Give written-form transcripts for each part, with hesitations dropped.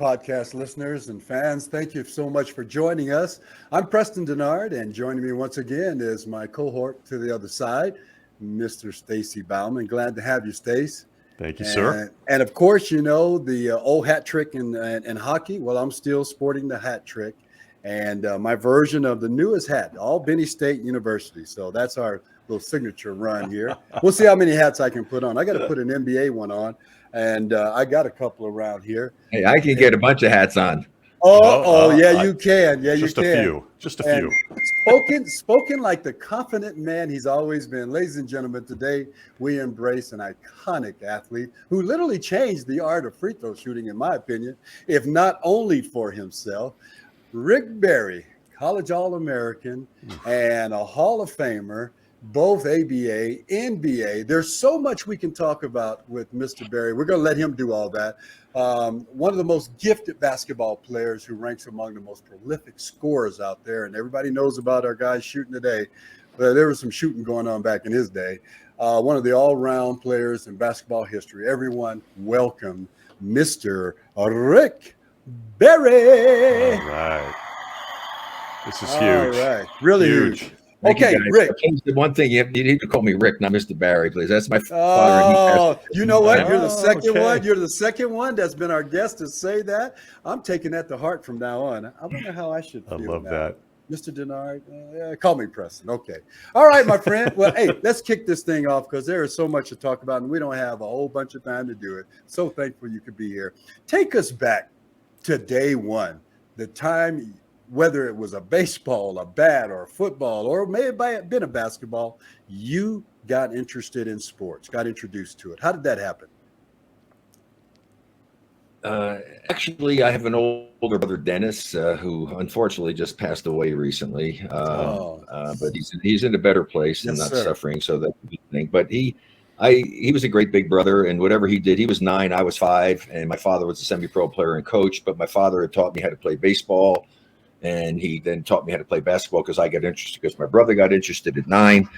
podcast listeners and fans. Thank you so much for joining us. I'm Preston Denard, and joining me once again is my cohort to the other side, Mr. Stacy Bauman. Glad to have you, Stace. Thank you, sir. And of course, you know, the old hat trick in hockey. Well, I'm still sporting the hat trick and my version of the newest hat, all Benny State University. So that's our little signature run here. We'll see how many hats I can put on. I got to put an NBA one on, and I got a couple around here. Hey, I can get a bunch of hats on. Yeah, you can. Yeah, you can. Just a few. Spoken like the confident man he's always been. Ladies and gentlemen, today we embrace an iconic athlete who literally changed the art of free throw shooting, in my opinion, if not only for himself. Rick Barry, college All-American and a Hall of Famer, both ABA, NBA. There's so much we can talk about with Mr. Barry. We're going to let him do all that. One of the most gifted basketball players who ranks among the most prolific scorers out there. And everybody knows about our guys shooting today. But there was some shooting going on back in his day. One of the all-round players in basketball history. Everyone welcome Mr. Rick Barry. All right. This is huge. All right. Really huge. Okay, Rick. The one thing you need to call me Rick, not Mr. Barry, please. That's my father. Oh, you know what? You're the second one. You're the second one that's been our guest to say that. I'm taking that to heart from now on. I wonder how I should feel. I love now. that. Mr. Denard, call me Preston. Okay. All right, my friend. Well, hey, let's kick this thing off because there is so much to talk about, and we don't have a whole bunch of time to do it. So thankful you could be here. Take us back to day one, the time, whether it was a baseball, a bat, or a football, or may have been a basketball, you got interested in sports, got introduced to it. How did that happen? Actually, I have an older brother, Dennis, who unfortunately just passed away recently. But he's in a better place and not suffering. So that's a good thing. But he was a great big brother, and whatever he did, he was 9, I was 5, and my father was a semi-pro player and coach. But my father had taught me how to play baseball, and he then taught me how to play basketball because I got interested because my brother got interested at 9.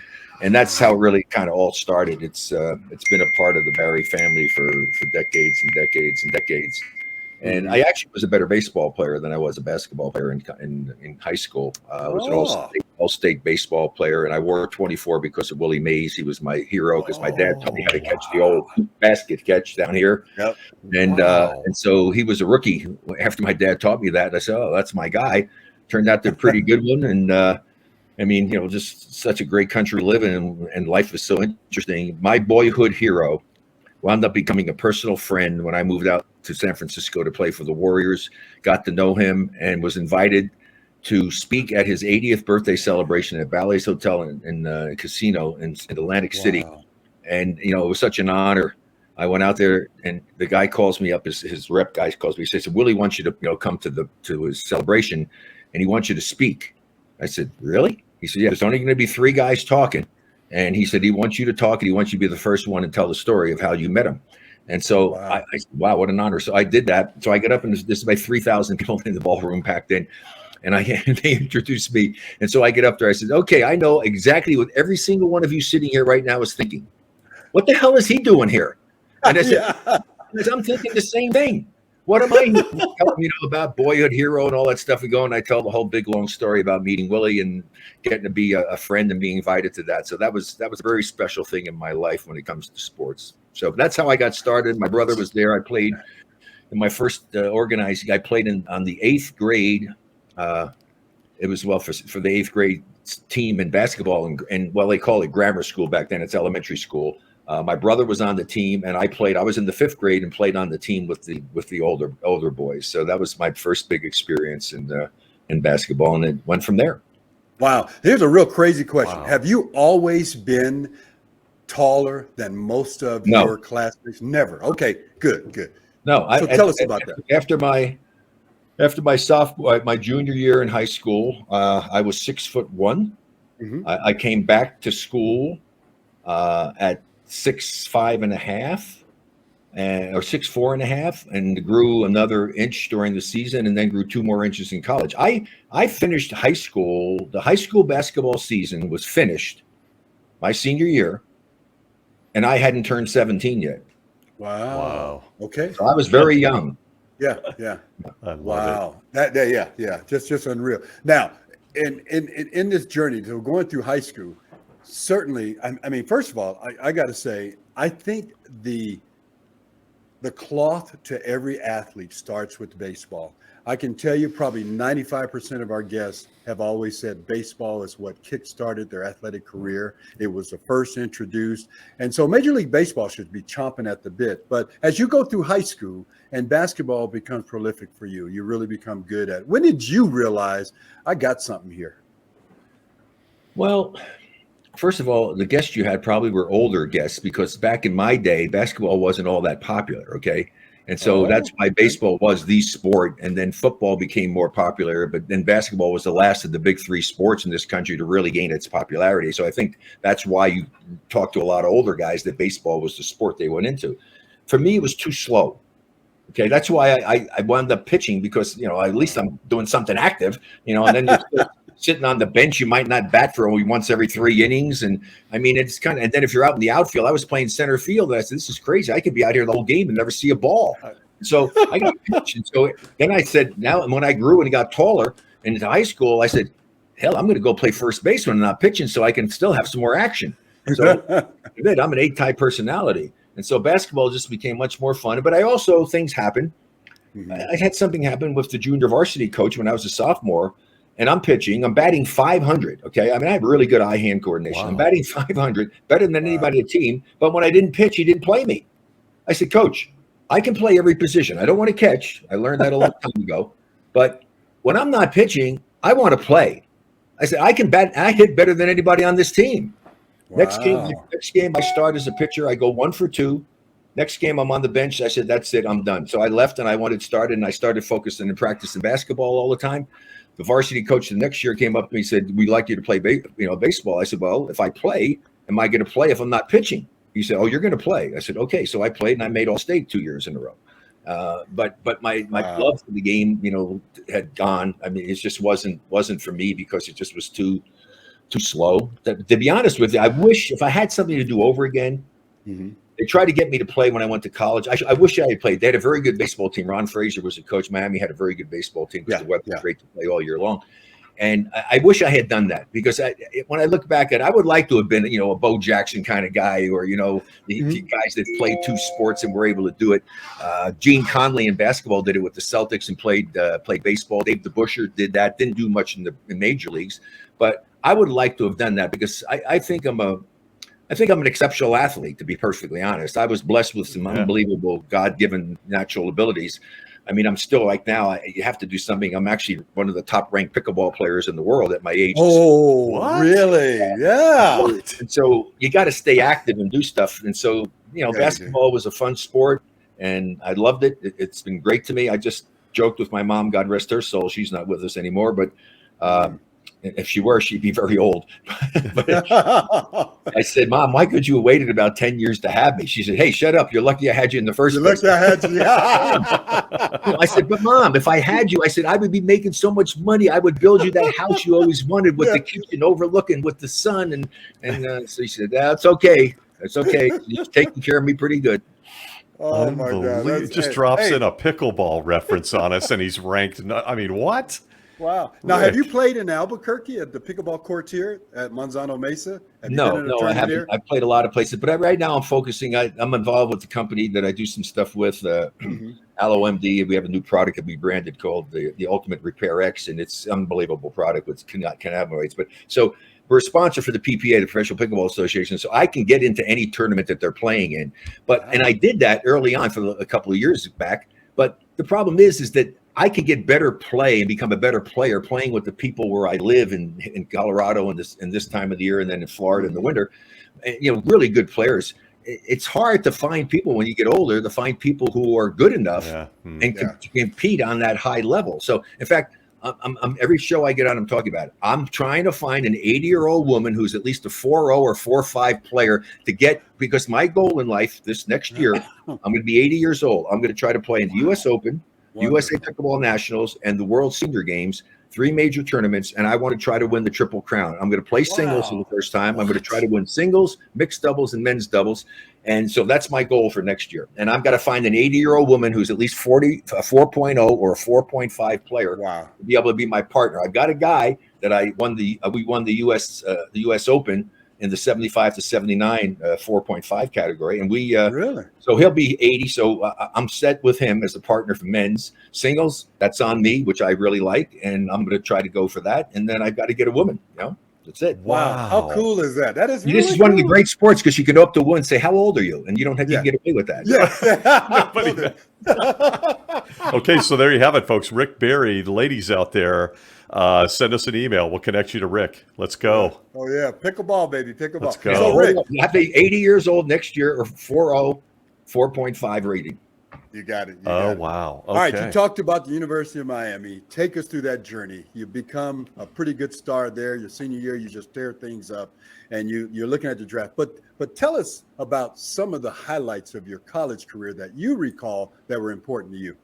And that's how it really kind of all started. It's been a part of the Barry family for decades and decades and decades. And I actually was a better baseball player than I was a basketball player in high school. I was an all-state baseball player, and I wore 24 because of Willie Mays. He was my hero because my dad taught me how to catch the old basket catch down here. Yep. And so he was a rookie after my dad taught me that. I said, oh, that's my guy. Turned out to be a pretty good one. And I mean, you know, just such a great country to live in, and life was so interesting. My boyhood hero wound up becoming a personal friend when I moved out to San Francisco to play for the Warriors, got to know him, and was invited to speak at his 80th birthday celebration at Bally's Hotel in Casino in Atlantic City. And, you know, it was such an honor. I went out there, and the guy calls me up, his rep guy calls me. He says, Willie wants you to, you know, come to his celebration, and he wants you to speak. I said, really? He said, yeah, there's only going to be 3 guys talking. And he said, he wants you to talk, and he wants you to be the first one and tell the story of how you met him. And so I said, wow, what an honor. So I did that. So I got up, and this is about 3,000 people in the ballroom packed in. And they introduced me. And so I get up there. I said, okay, I know exactly what every single one of you sitting here right now is thinking. What the hell is he doing here? And I said, I'm thinking the same thing. What am I telling you about boyhood hero and all that stuff? And go, and I tell the whole big long story about meeting Willie and getting to be a friend and being invited to that. So that was a very special thing in my life when it comes to sports. So that's how I got started. My brother was there. I played in my first organizing. I played on the 8th grade. It was for the 8th grade team in basketball, and well, they call it grammar school back then. It's elementary school. My brother was on the team, and I was in the 5th grade and played on the team with the older boys. So that was my first big experience in basketball, and it went from there. Wow. Here's a real crazy question. Wow. Have you always been taller than most of your classmates? Never. Okay, good. No. So tell us about that. After my junior year in high school, I was 6'1". Mm-hmm. I came back to school at 6'5.5", or 6'4.5", and grew another inch during the season, and then grew 2 more inches in college. I finished high school. The high school basketball season was finished my senior year, and I hadn't turned 17 yet. Wow. Okay. So I was very young. Yeah, yeah. I love Wow. Yeah. Just unreal. Now, in this journey, so going through high school, certainly, I mean, first of all, I got to say, I think the cloth to every athlete starts with baseball. I can tell you probably 95% of our guests have always said baseball is what kickstarted their athletic career. It was the first introduced. And so Major League Baseball should be chomping at the bit. But as you go through high school and basketball becomes prolific for you, you really become good at it. When did you realize I got something here? Well, first of all, the guests you had probably were older guests because back in my day, basketball wasn't all that popular. Okay. And so that's why baseball was the sport. And then football became more popular. But then basketball was the last of the big three sports in this country to really gain its popularity. So I think that's why you talk to a lot of older guys that baseball was the sport they went into. For me, it was too slow. Okay. That's why I wound up pitching because, at least I'm doing something active, and then you're sitting on the bench, you might not bat for only once every 3 innings. And I mean, it's kind of, and then if you're out in the outfield, I was playing center field. And I said, this is crazy. I could be out here the whole game and never see a ball. So I got pitched. And so then I said, now when I grew and got taller and into high school, I said, hell, I'm going to go play first base when I'm not pitching so I can still have some more action. So I'm an A-type personality. And so basketball just became much more fun. But I also, things happen. I had something happen with the junior varsity coach when I was a sophomore. And I'm pitching. I'm batting 500. Okay, I mean I have really good eye-hand coordination. Wow. I'm batting 500, better than anybody on the team. But when I didn't pitch, he didn't play me. I said, Coach, I can play every position. I don't want to catch. I learned that a long time ago. But when I'm not pitching, I want to play. I said I can bat. I hit better than anybody on this team. Wow. Next game, I start as a pitcher. I go 1 for 2. Next game, I'm on the bench. I said, that's it. I'm done. So I left and I wanted started and I started focusing and practicing basketball all the time. The varsity coach the next year came up to me and said, we'd like you to play baseball. I said, well, if I play, am I going to play if I'm not pitching? He said, oh, you're going to play. I said, okay. So I played and I made All-State 2 years in a row. But my love for the game, had gone. I mean, it just wasn't for me because it just was too slow. To be honest with you, I wish if I had something to do over again, they tried to get me to play when I went to college. I wish I had played. They had a very good baseball team. Ron Frazier was a coach. Miami had a very good baseball team because the weather was great to play all year long. And I wish I had done that because when I look back at it, I would like to have been, a Bo Jackson kind of guy or, the guys that played 2 sports and were able to do it. Gene Conley in basketball did it with the Celtics and played baseball. Dave DeBusschere did that. Didn't do much in major leagues. But I would like to have done that because I think I'm an exceptional athlete, to be perfectly honest. I was blessed with some unbelievable God-given natural abilities. I mean, I'm still like now, you have to do something. I'm actually one of the top-ranked pickleball players in the world at my age. Oh, what? Really? Yeah. And so you got to stay active and do stuff. And so, basketball was a fun sport, and I loved it. It's been great to me. I just joked with my mom, God rest her soul. She's not with us anymore, but if she were, she'd be very old. But I said, Mom, why could you have waited about 10 years to have me? She said, hey, shut up. You're lucky I had you in the first place. You're lucky I had you. I said, but Mom, if I had you, I said, I would be making so much money. I would build you that house you always wanted with the kitchen overlooking with the sun. And so she said, that's okay. That's okay. You're taking care of me pretty good. Oh, my God. He just drops in a pickleball reference on us, and he's ranked. I mean, what? Wow. Now, have you played in Albuquerque at the pickleball court here at Manzano Mesa? No, I haven't. I've played a lot of places, but right now I'm focusing. I'm involved with the company that I do some stuff with, Allo MD. We have a new product that we branded called the Ultimate Repair X, and it's an unbelievable product with cannabinoids. But so we're a sponsor for the PPA, the Professional Pickleball Association, so I can get into any tournament that they're playing in. And I did that early on for a couple of years back. But the problem is that I can get better play and become a better player playing with the people where I live in Colorado in this time of the year, and then in Florida in the winter. Really good players. It's hard to find people when you get older to find people who are good enough and can compete on that high level. So, in fact, I'm every show I get on, I'm talking about it. I'm trying to find an 80-year-old woman who's at least a 4-0 or 4-5 player because my goal in life this next year, I'm going to be 80 years old. I'm going to try to play in the U.S. Open, USA Pickleball Nationals, and the World Senior Games 3 major tournaments, and I want to try to win the Triple Crown. I'm going to play singles for the first time. I'm going to try to win singles, mixed doubles, and men's doubles. And so that's my goal for next year. And I've got to find an 80-year-old woman who's at least 4.0 or a 4.5 player to be able to be my partner. I've got a guy that we won the U.S. Open in the 75 to 79 4.5 category, and we so he'll be 80. So I'm set with him as a partner for men's singles. That's on me, which I really like, and I'm going to try to go for that. And then I've got to get a woman. That's it. Wow, how cool is that? That is. This is one of the great sports because you can go up to a woman and say, "How old are you?" and you don't have to get away with that. Okay, so there you have it, folks. Rick Barry, the ladies out there. Send us an email. We'll connect you to Rick. Let's go. Oh, yeah. Pickleball, baby. Pickleball. Let's go. So, Rick, you have to be 80 years old next year or 4.0, 4.5 rating. You got it. Wow. Okay. All right. You talked about the University of Miami. Take us through that journey. You become a pretty good star there. Your senior year, you just tear things up, and you're looking at the draft. But tell us about some of the highlights of your college career that you recall that were important to you.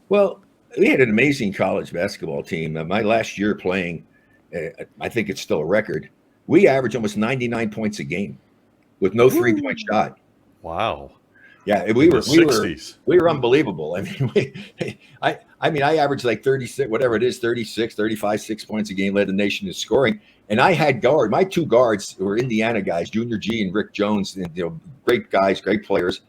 Well, we had an amazing college basketball team. My last year playing, I think it's still a record. We averaged almost 99 points a game with no 3-point shot. Wow. Yeah, we were unbelievable. I averaged like 36, whatever it is, 36, 35, 6 points a game, led the nation in scoring. And I had my 2 guards were Indiana guys, Junior G and Rick Jones, and great guys, great players.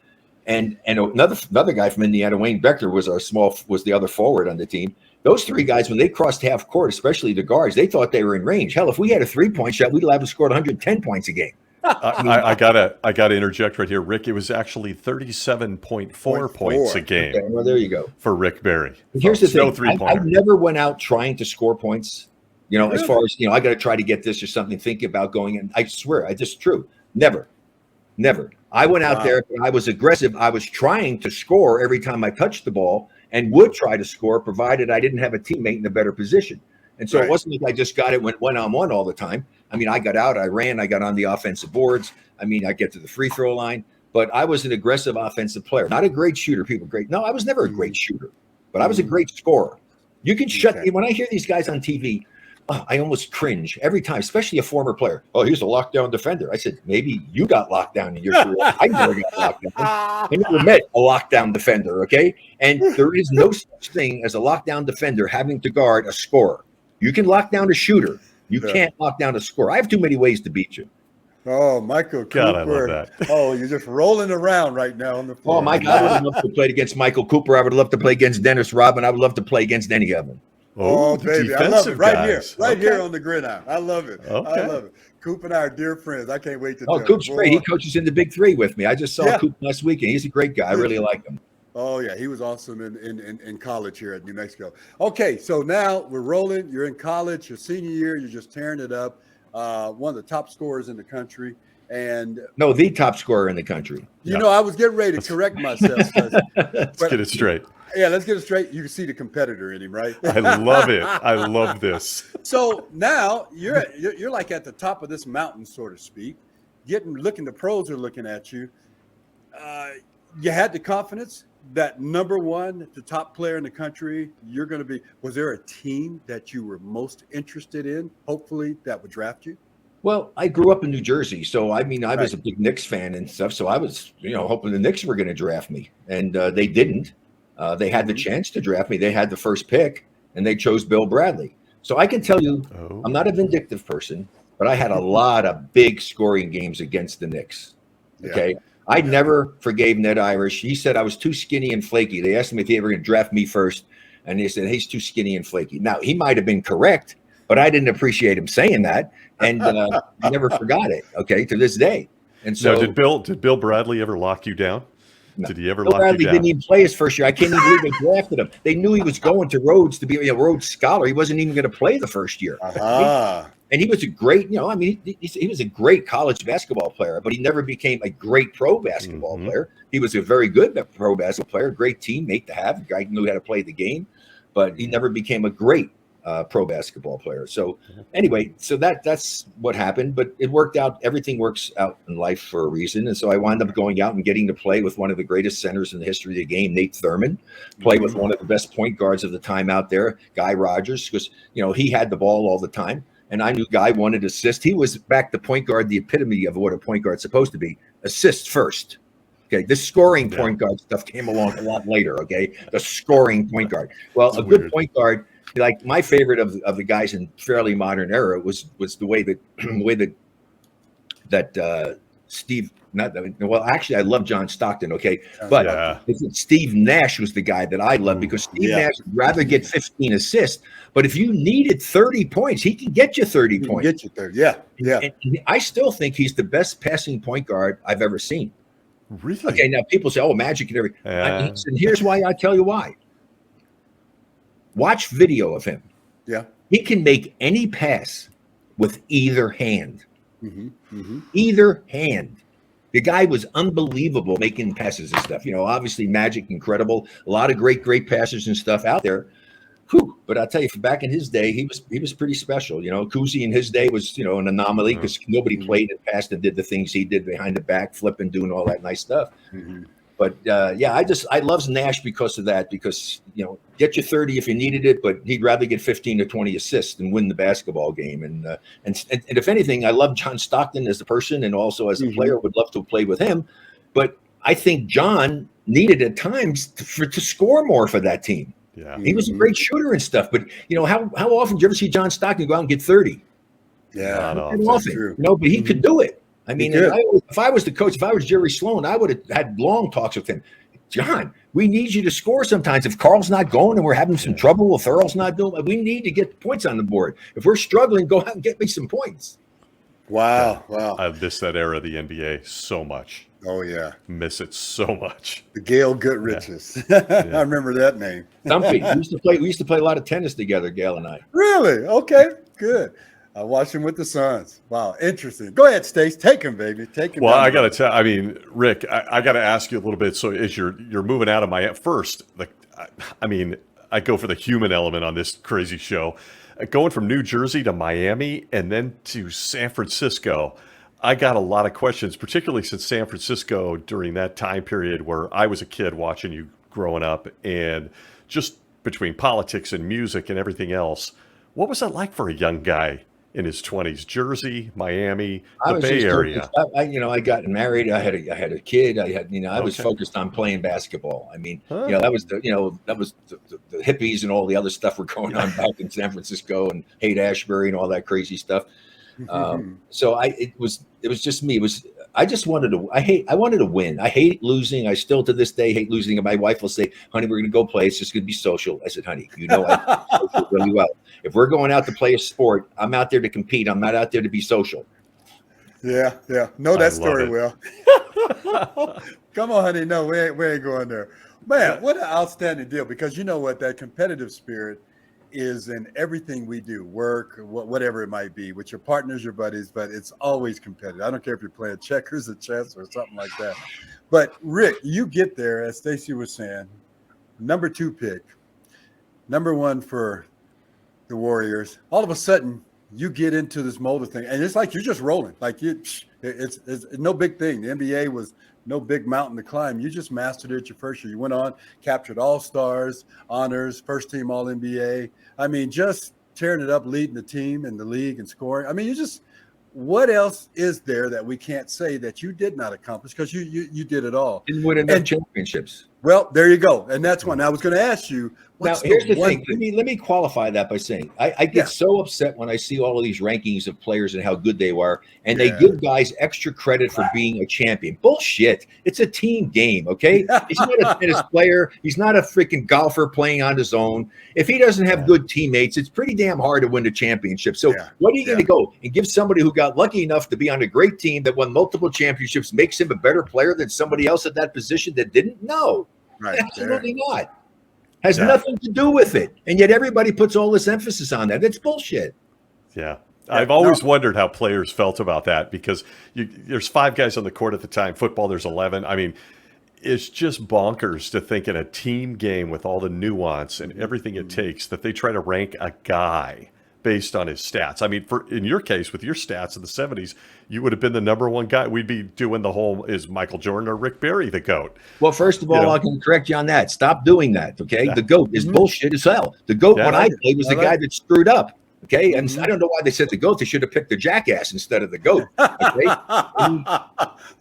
And another guy from Indiana, Wayne Beckler, was the other forward on the team. Those 3 guys, when they crossed half court, especially the guards, they thought they were in range. Hell, if we had a 3-point shot, we'd have scored 110 points a game. I gotta interject right here, Rick. It was actually 37.4 points a game. Okay, well, there you go for Rick Barry. Here's the thing: I never went out trying to score points. As far as I got to try to get this or something. Thinking about going in. I swear, true. Never. I went out there. I was aggressive. I was trying to score every time I touched the ball, and would try to score provided I didn't have a teammate in a better position. And so it wasn't like I just got it went one-on-one all the time. I got out, I ran, I got on the offensive boards. I get to the free throw line, but I was an aggressive offensive player, not a great shooter. No, I was never a great shooter, but I was a great scorer. You can when I hear these guys on TV, I almost cringe every time, especially a former player. Oh, he's a lockdown defender. I said, maybe you got locked down in your career. I never got locked down. I never met a lockdown defender, okay? And there is no such thing as a lockdown defender having to guard a scorer. You can lock down a shooter. You can't lock down a scorer. I have too many ways to beat you. Oh, Michael Cooper. God, I love that. Oh, you're just rolling around right now on the floor. Oh, Mike, I would have loved to play against Michael Cooper. I would love to play against Dennis Rodman. I would love to play against any of them. Oh, baby. I love it. Right here on the Gridiron. I love it. Okay. I love it. Coop and I are dear friends. I can't wait to do it. Coop's great. He coaches in the Big 3 with me. I just saw Coop last weekend. He's a great guy. I really like him. Oh, yeah. He was awesome in college here at New Mexico. Okay, so now we're rolling. You're in college. Your senior year, you're just tearing it up. One of the top scorers in the country. No, the top scorer in the country. I was getting ready to correct myself. Let's get it straight. Yeah, let's get it straight. You can see the competitor in him, right? I love it. I love this. So now you're like at the top of this mountain, so to speak. The pros are looking at you. You had the confidence that number one, the top player in the country, you're going to be. Was there a team that you were most interested in, hopefully, that would draft you? Well, I grew up in New Jersey, so I was a big Knicks fan and stuff. So I was, hoping the Knicks were going to draft me, and they didn't. They had the chance to draft me. They had the first pick, and they chose Bill Bradley. So I can tell you, I'm not a vindictive person, but I had a lot of big scoring games against the Knicks. Okay. I never forgave Ned Irish. He said I was too skinny and flaky. They asked him if he ever going to draft me first, and they said he's too skinny and flaky. Now, he might have been correct, but I didn't appreciate him saying that, and I never forgot it, to this day. And so did Bill Bradley ever lock you down? No. Did he ever Bill lock Bradley you down? Didn't even play his first year. I can't even believe they drafted him. They knew he was going to Rhodes to be a Rhodes Scholar. He wasn't even going to play the first year. And he was a great, he was a great college basketball player, but he never became a great pro basketball player. He was a very good pro basketball player, great teammate to have, a guy who knew how to play the game, but he never became a great pro basketball player. So anyway, so that's what happened, but it worked out. Everything works out in life for a reason. And so I wound up going out and getting to play with one of the greatest centers in the history of the game, Nate Thurmond, play with one of the best point guards of the time out there, Guy Rogers, because, he had the ball all the time. And I knew Guy wanted assist. He was back the point guard, the epitome of what a point guard's supposed to be. Assist first. Okay, the scoring point guard stuff came along a lot later, okay? The scoring point guard. Well, a good point guard, like my favorite of the guys in fairly modern era was the way that Steve, actually I love John Stockton, okay? But Steve Nash was the guy that I loved because Steve Nash would rather get 15 assists, but if you needed 30 points, he can get you 30 points. Get you 30, yeah. And I still think he's the best passing point guard I've ever seen. Really? Okay, now people say, "Oh, Magic and everything." And here's why I tell you why. Watch video of him. Yeah, he can make any pass with either hand. Either hand. The guy was unbelievable making passes and stuff. Obviously Magic, incredible. A lot of great passes and stuff out there. Whew. But I'll tell you, back in his day, he was pretty special. Kuzi in his day was, an anomaly because nobody played and passed and did the things he did behind the back, flipping, doing all that nice stuff. But I love Nash because of that. Because get you 30 if you needed it, but he'd rather get 15 to 20 assists than win the basketball game. And if anything, I love John Stockton as a person and also as a player. Would love to play with him, but I think John needed at times to score more for that team. Yeah, he was a great shooter and stuff, but how often do you ever see John Stockton go out and get 30? Yeah, that's true. But he could do it. I mean, if I was the coach, if I was Jerry Sloan, I would have had long talks with him. John, we need you to score sometimes. If Carl's not going and we're having some trouble, if Earl's not doing, we need to get points on the board. If we're struggling, go out and get me some points. Wow. I miss that era of the NBA so much. Oh, yeah. Miss it so much. The Gail Goodriches. Yeah. I remember that name. Stumpy. We used to play a lot of tennis together, Gail and I. Really? Okay, good. I watched him with the Suns. Wow, interesting. Go ahead, Stace. Take him, baby. Take him. Well, I got to tell. I mean, Rick, I got to ask you a little bit. So, as you're moving out of my first, I go for the human element on this crazy show. Going from New Jersey to Miami and then to San Francisco, I got a lot of questions, particularly since San Francisco during that time period where I was a kid watching you growing up, and just between politics and music and everything else. What was that like for a young guy in his 20s? Jersey, Miami, the Bay Area. I got married. I had a kid. I was focused on playing basketball. I mean, that was the hippies and all the other stuff were going on back in San Francisco and Haight-Ashbury and all that crazy stuff. So it was just me. I just wanted to. I wanted to win. I hate losing. I still to this day hate losing. And my wife will say, "Honey, we're going to go play. It's just going to be social." I said, "Honey, I social really well. If we're going out to play a sport, I'm out there to compete. I'm not out there to be social." Yeah. Know that story well. Come on, honey. No, we ain't going there. Man, what an outstanding deal. Because you know what? That competitive spirit is in everything we do, work, whatever it might be, with your partners, your buddies, but it's always competitive. I don't care if you're playing checkers or chess or something like that. But Rick, you get there, as Stacey was saying, number 2 pick, number 1 for the Warriors. All of a sudden, you get into this mold of thing, and it's like you're just rolling. Like it's no big thing. The NBA was no big mountain to climb. You just mastered it your first year. You went on, captured All-Stars, honors, first team All-NBA. I mean, just tearing it up, leading the team in the league and scoring. I mean, what else is there that we can't say that you did not accomplish? Because you did it all. Didn't win enough championships. Well, there you go. And that's one. I was going to ask you. Now, here's the thing. Let me qualify that by saying I get so upset when I see all of these rankings of players and how good they are, and they give guys extra credit for being a champion. Bullshit. It's a team game, okay? He's not a tennis player. He's not a freaking golfer playing on his own. If he doesn't have good teammates, it's pretty damn hard to win the championship. So what are you going to go and give somebody who got lucky enough to be on a great team that won multiple championships makes him a better player than somebody else at that position that didn't? No. Right. Absolutely not. Has nothing to do with it. And yet everybody puts all this emphasis on that. It's bullshit. Yeah. I've always wondered how players felt about that because there's 5 guys on the court at the time. Football, there's 11. I mean, it's just bonkers to think in a team game with all the nuance and everything it takes that they try to rank a guy based on his stats. I mean, in your case, with your stats in the 70s, you would have been the number one guy. We'd be doing the whole, is Michael Jordan or Rick Barry the GOAT? Well, first of all, I can correct you on that. Stop doing that, okay? Yeah. The GOAT is bullshit as hell. The GOAT, when I played, was the guy that screwed up, okay? And I don't know why they said the GOAT. They should have picked the jackass instead of the GOAT, okay?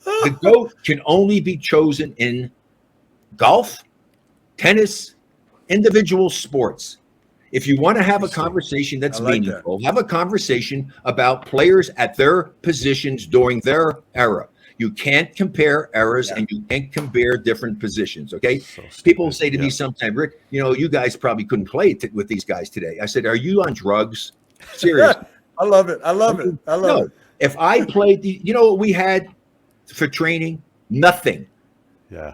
The GOAT can only be chosen in golf, tennis, individual sports. If you want to have a conversation that's meaningful, have a conversation about players at their positions during their era. You can't compare eras and you can't compare different positions, okay? People say to me sometimes, Rick, you guys probably couldn't play with these guys today. I said, are you on drugs? Seriously. I love it. I love it. If I played, you know what we had for training? Nothing.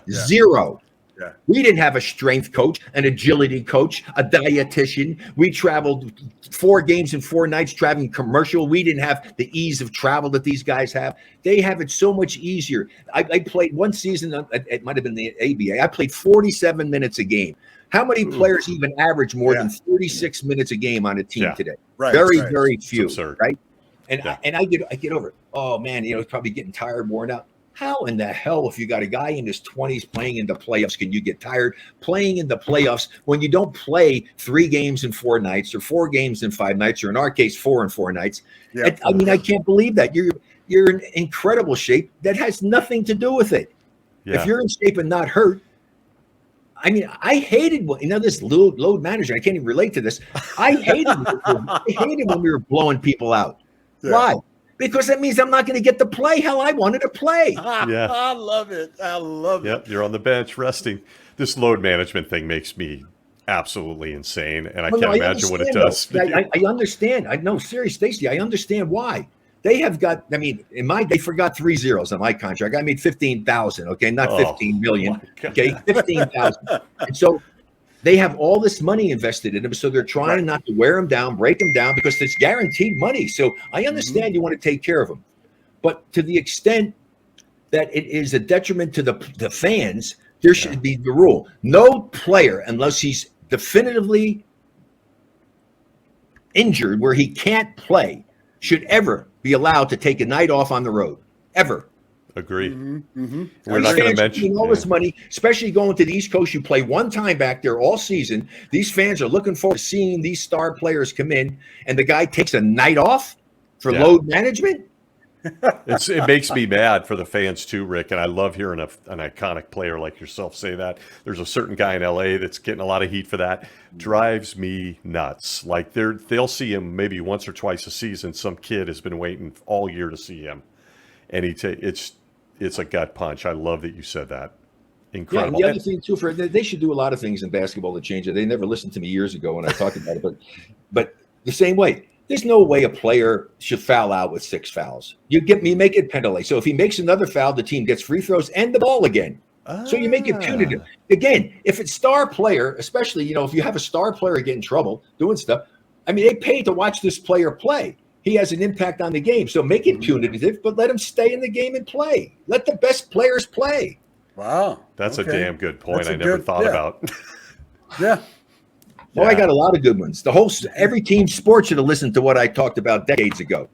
Zero. Yeah. We didn't have a strength coach, an agility coach, a dietitian. We traveled 4 games and 4 nights traveling commercial. We didn't have the ease of travel that these guys have. They have it so much easier. I played one season, it might have been the ABA. I played 47 minutes a game. How many players even average more than 36 minutes a game on a team today? Very few, right? And I get over it. Oh man, it's probably getting tired, worn out. How in the hell, if you got a guy in his 20s playing in the playoffs, can you get tired playing in the playoffs when you don't play 3 games in 4 nights or 4 games in 5 nights, or in our case, 4 in 4 nights? Yeah. I mean, I can't believe that. You're in incredible shape. That has nothing to do with it. Yeah. If you're in shape and not hurt, I mean, I hated this load manager. I can't even relate to this. I hated when we were blowing people out. Yeah. Why? Because that means I'm not going to get to play how I wanted to play. Yeah. I love it. Yep, you're on the bench resting. This load management thing makes me absolutely insane, and I can't imagine what it does. I understand. I know, serious, Stacey. I understand why. They have got, they forgot 3 zeros on my contract. I made 15,000, okay? Not 15 million, okay? 15,000. And so they have all this money invested in them, so they're trying not to wear them down, break them down, because it's guaranteed money. So I understand you want to take care of them. But to the extent that it is a detriment to the fans, there should be the rule. No player, unless he's definitively injured where he can't play, should ever be allowed to take a night off on the road, ever. Agree. We're not going to mention all this money, especially going to the East Coast. You play one time back there all season. These fans are looking forward to seeing these star players come in, and the guy takes a night off for load management. It makes me mad for the fans too, Rick. And I love hearing an iconic player like yourself say that. There's a certain guy in LA that's getting a lot of heat for that. Drives me nuts. Like they'll see him maybe once or twice a season. Some kid has been waiting all year to see him, and it's a gut punch. I love that you said that. Incredible. Yeah, and the other thing too, they should do a lot of things in basketball to change it. They never listened to me years ago when I talked about it, but the same way. There's no way a player should foul out with 6 fouls. You make it penalty. So if he makes another foul, the team gets free throws and the ball again. So you make it punitive. Again, if it's star player, especially, if you have a star player get in trouble doing stuff, they pay to watch this player play. He has an impact on the game. So make it punitive, but let him stay in the game and play. Let the best players play. Wow. That's a damn good point. I never thought about. Yeah. Well, I got a lot of good ones. Every team sport should have listened to what I talked about decades ago.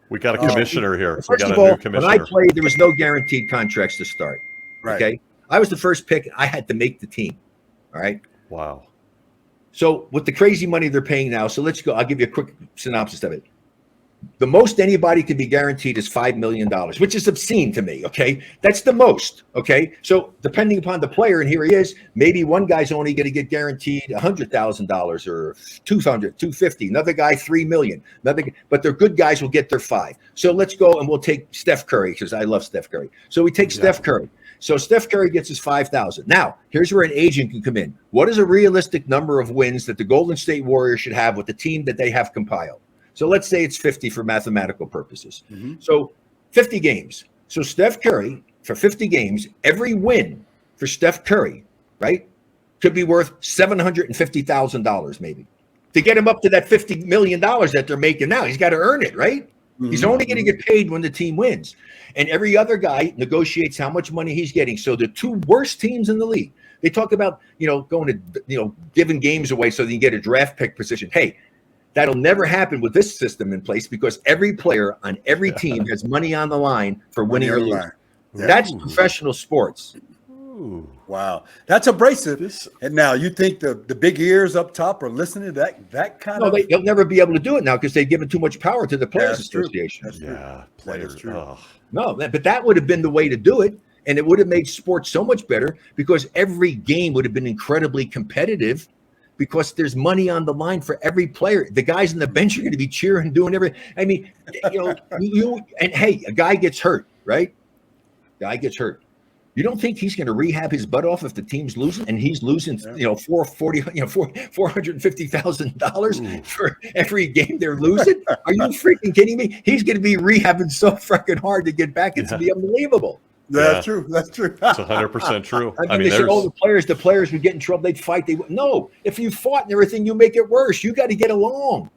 We got a commissioner here. First of all, when I played, there was no guaranteed contracts to start. Right. Okay. I was the first pick. I had to make the team. All right. Wow. So with the crazy money they're paying now, so let's go. I'll give you a quick synopsis of it. The most anybody can be guaranteed is $5 million, which is obscene to me, okay? That's the most, okay? So depending upon the player, and here he is, maybe one guy's only going to get guaranteed $100,000 or $200,000, $250,000. Another guy, $3 million. But their good guys will get their 5. So let's go and we'll take Steph Curry, because I love Steph Curry. So we take Steph Curry. So Steph Curry gets his 5,000. Now, here's where an agent can come in. What is a realistic number of wins that the Golden State Warriors should have with the team that they have compiled? So let's say it's 50 for mathematical purposes. So 50 games. So Steph Curry, for 50 games, every win for Steph Curry, right, could be worth $750,000 maybe. To get him up to that $50 million that they're making now, he's got to earn it, right? He's only going to get paid when the team wins. And every other guy negotiates how much money he's getting. So the two worst teams in the league, they talk about, going to, giving games away so they can get a draft pick position. Hey, that'll never happen with this system in place because every player on every team has money on the line for winning or losing. Yeah. That's professional sports. Ooh, wow, that's abrasive. And now you think the big ears up top are listening to that kind of? They'll never be able to do it now because they've given too much power to the Players Association. That's true. Yeah, players. True. Oh. No, but that would have been the way to do it, and it would have made sports so much better because every game would have been incredibly competitive because there's money on the line for every player. The guys on the bench are going to be cheering, doing everything. I mean, and hey, a guy gets hurt, right? Guy gets hurt. You don't think he's going to rehab his butt off if the team's losing and he's losing, $450,000 for every game they're losing? Are you freaking kidding me? He's going to be rehabbing so freaking hard to get back. It's be unbelievable. That's true. That's true. It's 100% true. I mean, they said, the players would get in trouble. They'd fight. No, if you fought and everything, you make it worse. You got to get along.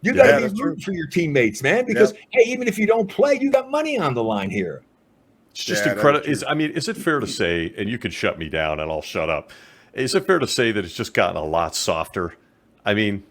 You got to be rooting for your teammates, man, because, hey, even if you don't play, you got money on the line here. It's just incredible. Is it fair to say, and you can shut me down and I'll shut up, is it fair to say that it's just gotten a lot softer? I mean,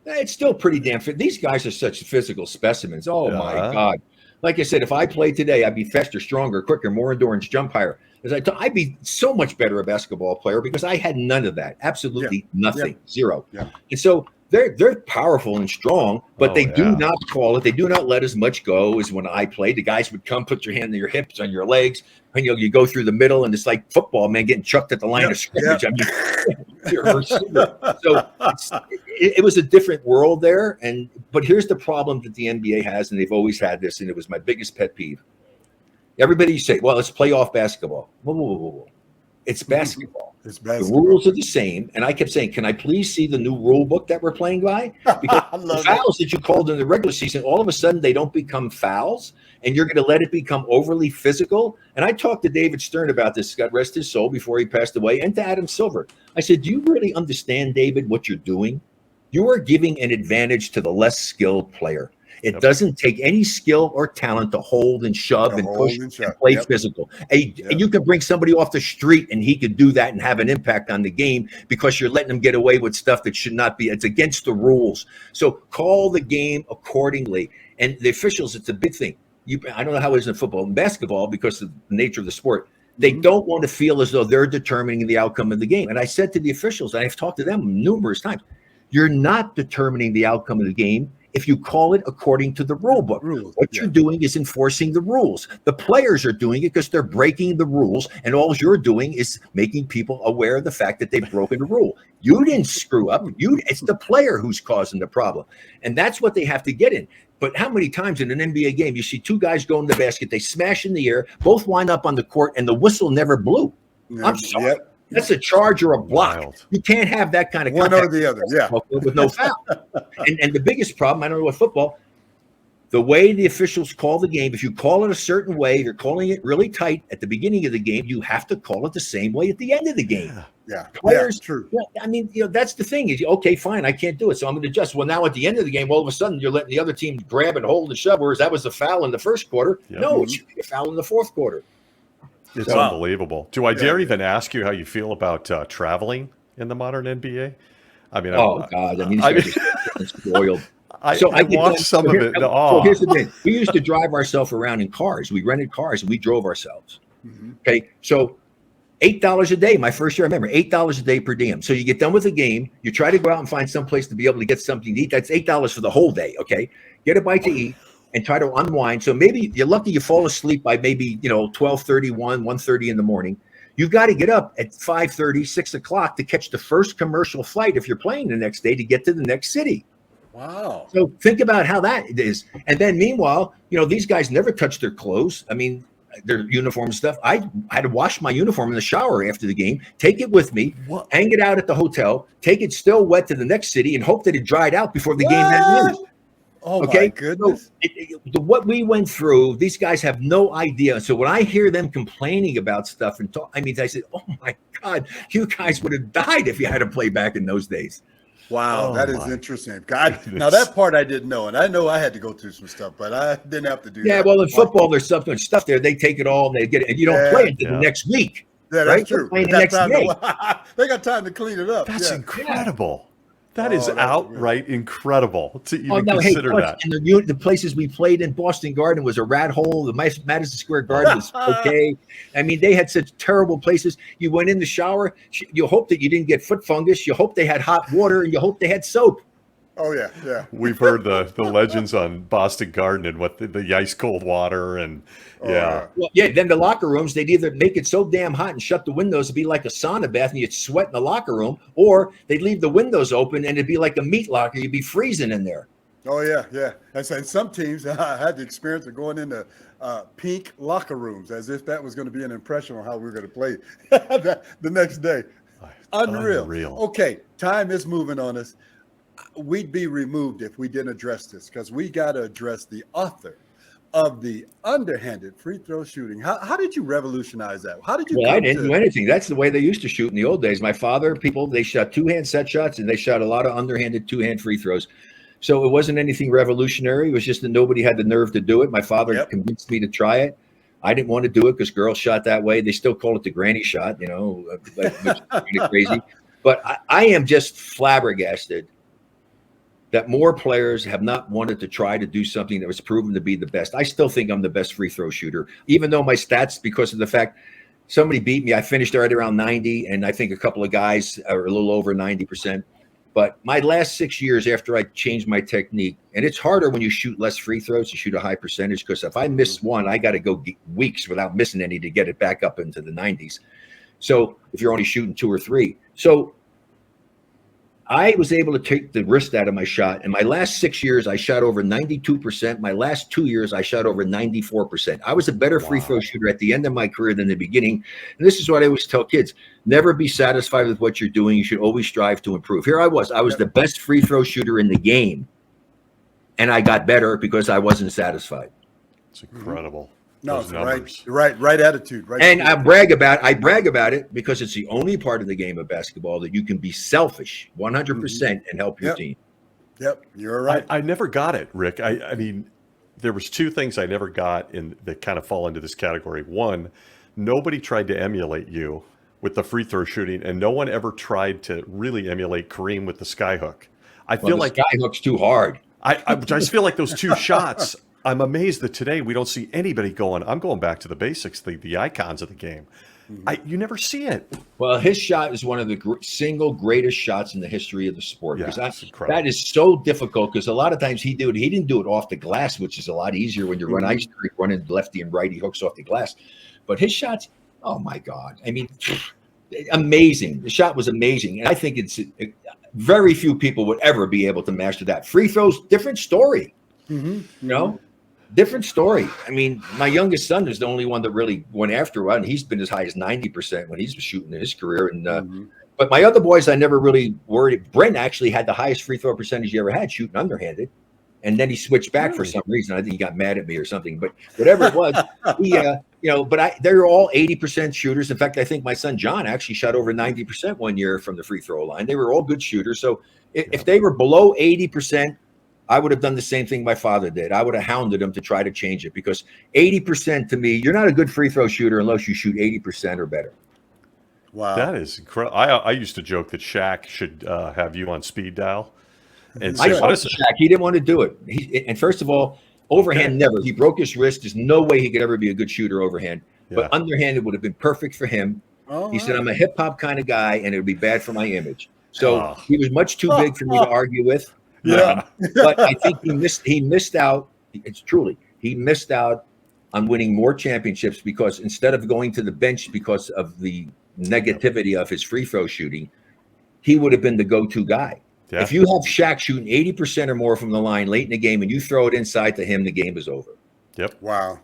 it's still pretty damn fit. These guys are such physical specimens. Oh, my God. Like I said, if I played today, I'd be faster, stronger, quicker, more endurance, jump higher. I'd be so much better a basketball player because I had none of that. Absolutely nothing. Zero. Yeah. And so they're powerful and strong, but they do not call it. They do not let as much go as when I played. The guys would come, put your hand on your hips, on your legs, and you go through the middle, and it's like football, man, getting chucked at the line of scrimmage. I mean, so it was a different world there. But here's the problem that the NBA has, and they've always had this, and it was my biggest pet peeve. Everybody say, well, it's playoff basketball. Whoa. It's basketball. It's basketball. The rules are the same. And I kept saying, can I please see the new rule book that we're playing by? Because the fouls that you called in the regular season, all of a sudden they don't become fouls, and you're going to let it become overly physical. And I talked to David Stern about this, God rest his soul, before he passed away, and to Adam Silver. I said, do you really understand, David, what you're doing? You are giving an advantage to the less skilled player. It doesn't take any skill or talent to hold and shove and push and play physical. And you can bring somebody off the street and he could do that and have an impact on the game because you're letting them get away with stuff that should not be. It's against the rules. So call the game accordingly. And the officials, it's a big thing. I don't know how it is in football and basketball because of the nature of the sport. They don't want to feel as though they're determining the outcome of the game. And I said to the officials, and I've talked to them numerous times, you're not determining the outcome of the game if you call it according to the rule book. What you're doing is enforcing the rules. The players are doing it because they're breaking the rules, and all you're doing is making people aware of the fact that they've broken the rule. You didn't screw up. It's the player who's causing the problem. And that's what they have to get in. But how many times in an NBA game you see two guys go in the basket, they smash in the air, both wind up on the court, and the whistle never blew? I'm sorry. That's a charge or a block. Wild. You can't have that kind of one or the other, with no foul. And the biggest problem, I don't know what football, the way the officials call the game, if you call it a certain way, if you're calling it really tight at the beginning of the game, you have to call it the same way at the end of the game. Players, true. I mean, that's the thing is, okay, fine, I can't do it, so I'm going to adjust. Well, now at the end of the game, all of a sudden, you're letting the other team grab and hold and shove, whereas that was a foul in the first quarter. No, it should be a foul in the fourth quarter. It's unbelievable. Do I dare even ask you how you feel about traveling in the modern NBA? I mean, God, I mean, it's spoiled. I watched some of it. So here's the thing: we used to drive ourselves around in cars. We rented cars and we drove ourselves. Okay, so $8 a day. My first year, I remember $8 a day per diem. So you get done with the game, you try to go out and find some place to be able to get something to eat. That's $8 for the whole day. Okay, get a bite to eat and try to unwind. So maybe you're lucky you fall asleep by maybe 12:30, 1:30 in the morning. You've got to get up at 5:30, 6 o'clock to catch the first commercial flight if you're playing the next day to get to the next city. Wow. So think about how that is. And then meanwhile, these guys never touch their clothes. I mean, their uniform and stuff. I had to wash my uniform in the shower after the game, take it with me, hang it out at the hotel, take it still wet to the next city and hope that it dried out before the game had moved. Oh, my goodness. So what we went through, these guys have no idea. So when I hear them complaining about stuff and talk, I said, oh, my God, you guys would have died if you had to play back in those days. Wow, Oh that is my interesting. Now goodness. that part I didn't know, and I know I had to go through some stuff, but I didn't have to do Yeah, that. well, in football, there's something stuff there. They take it all and they get it, and you don't play Yeah, it the Yeah. next week, yeah, that's right? You're true. They playing the got next time day. to. They got time to clean it up. That's Yeah. incredible. That is Oh, that's amazing. outright incredible to Oh even no! Hey, consider plus, that. and the places we played in Boston Garden was a rat hole. The Madison Square Garden was okay. I mean, they had such terrible places. You went in the shower. You hope that you didn't get foot fungus. You hope they had hot water, and you hope they had soap. Oh yeah, yeah. We've heard the legends on Boston Garden and what the ice cold water and yeah. Well, yeah. Then the locker rooms, they'd either make it so damn hot and shut the windows, it'd be like a sauna bath, and you'd sweat in the locker room, or they'd leave the windows open, and it'd be like a meat locker. You'd be freezing in there. Oh yeah, yeah. And so some teams I had the experience of going into pink locker rooms as if that was going to be an impression on how we were going to play the next day. Unreal. Okay, time is moving on us. We'd be removed if we didn't address this because we got to address the author of the underhanded free throw shooting. How did you revolutionize that? How did you? Well, I didn't do anything. That's the way they used to shoot in the old days. My father, they shot two-hand set shots and they shot a lot of underhanded two-hand free throws. So it wasn't anything revolutionary. It was just that nobody had the nerve to do it. My father convinced me to try it. I didn't want to do it because girls shot that way. They still call it the granny shot, which is kind of crazy. But I am just flabbergasted that more players have not wanted to try to do something that was proven to be the best. I still think I'm the best free throw shooter, even though my stats, because of the fact somebody beat me, I finished right around 90, and I think a couple of guys are a little over 90%. But my last 6 years after I changed my technique, and it's harder when you shoot less free throws to shoot a high percentage, because if I miss one, I got to go weeks without missing any to get it back up into the 90s. So if you're only shooting 2 or 3. So I was able to take the wrist out of my shot. In my last 6 years, I shot over 92%. My last 2 years, I shot over 94%. I was a better free throw shooter at the end of my career than the beginning. And this is what I always tell kids. Never be satisfied with what you're doing. You should always strive to improve. Here I was the best free throw shooter in the game. And I got better because I wasn't satisfied. It's incredible. No, it's right attitude. Right. And I brag about it because it's the only part of the game of basketball that you can be selfish 100% and help your team. Yep, you're right. I never got it, Rick. I mean, there was 2 things I never got that kind of fall into this category. One, nobody tried to emulate you with the free throw shooting, and no one ever tried to really emulate Kareem with the skyhook. I feel like skyhook's too hard. I just feel like those 2 shots. I'm amazed that today we don't see anybody going. I'm going back to the basics, the icons of the game. You never see it. Well, his shot is one of the single greatest shots in the history of the sport. Yeah, because that is so difficult. Because a lot of times he didn't do it off the glass, which is a lot easier when you run ice cream, running lefty and right. He hooks off the glass, but his shots, oh my God! I mean, amazing. The shot was amazing, and I think very few people would ever be able to master that. Free throws, different story. Different story. I mean, my youngest son is the only one that really went after one, and he's been as high as 90% when he's shooting in his career. And but my other boys, I never really worried. Brent actually had the highest free throw percentage he ever had shooting underhanded, and then he switched back for some reason. I think he got mad at me or something. But whatever it was, they're all 80% shooters. In fact, I think my son John actually shot over 90% one year from the free throw line. They were all good shooters. So if they were below 80%. I would have done the same thing my father did. I would have hounded him to try to change it because 80% to me, you're not a good free throw shooter unless you shoot 80% or better. Wow. That is incredible. I used to joke that Shaq should have you on speed dial. And I talked to Shaq. He didn't want to do it. And first of all, overhand never. He broke his wrist. There's no way he could ever be a good shooter overhand. Yeah. But underhanded would have been perfect for him. He said, I'm a hip hop kind of guy, and it would be bad for my image. So he was much too big for me to argue with. But I think he missed out. He missed out on winning more championships because instead of going to the bench because of the negativity of his free throw shooting, he would have been the go-to guy. Yeah. If you have Shaq shooting 80% or more from the line late in the game and you throw it inside to him, the game is over. Yep. Wow.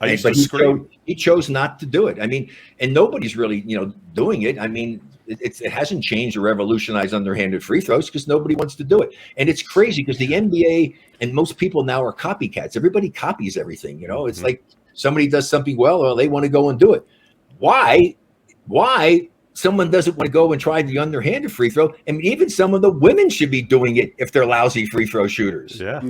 He chose not to do it. I mean, and nobody's really, doing it. I mean, it hasn't changed or revolutionized underhanded free throws because nobody wants to do it. And it's crazy because the NBA and most people now are copycats. Everybody copies everything. It's like somebody does something well, they want to go and do it. Why someone doesn't want to go and try the underhanded free throw, and even some of the women should be doing it if they're lousy free throw shooters. Yeah.